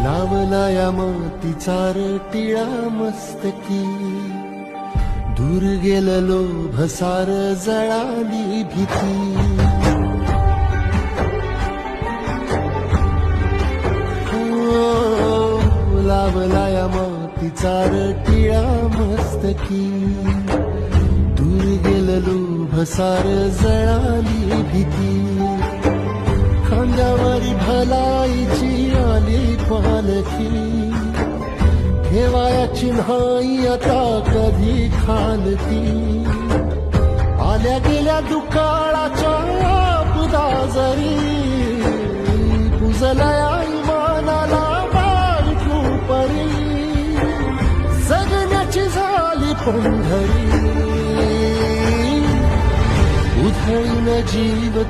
लावला या मातीचा टिळा मस्तकी, दूर गेलं लोभ सार जळाली भीती. लावला या मातीचा टिळा मस्तकी, दूर गेलं लोभ सार जळाली भीती. खांद्यावरी भलाईची आली पालखी, ठेवायाची नाही आता कधी खालती. आल्या गेल्या दुकाळाच्या आपदा जरी, पुजलया इमानाला बायकू परी. जगण्याची झाली पंढरी, उधळीन जीव